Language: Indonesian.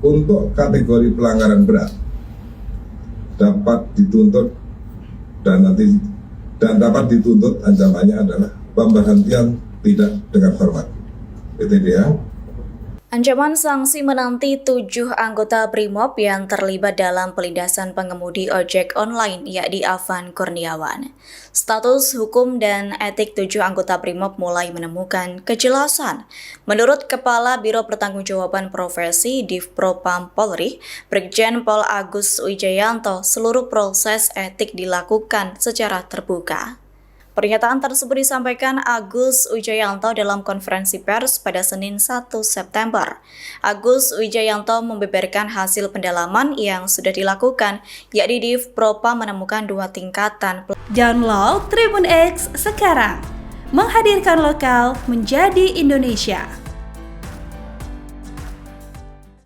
untuk kategori pelanggaran berat dapat dituntut dan dapat dituntut ancamannya adalah pemberhentian tidak dengan hormat. Itu dia. Ancaman sanksi menanti 7 anggota BRIMOB yang terlibat dalam pelindasan pengemudi ojek online, yakni Afan Kurniawan. Status hukum dan etik 7 anggota BRIMOB mulai menemukan kejelasan. Menurut Kepala Biro Pertanggungjawaban Profesi Divpropam Polri, Brigjen Pol Agus Wijayanto, seluruh proses etik dilakukan secara terbuka. Pernyataan tersebut disampaikan Agus Wijayanto dalam konferensi pers pada Senin 1 September. Agus Wijayanto membeberkan hasil pendalaman yang sudah dilakukan, yakni Divpropam menemukan 2 tingkatan. Download Tribun X sekarang, menghadirkan lokal menjadi Indonesia.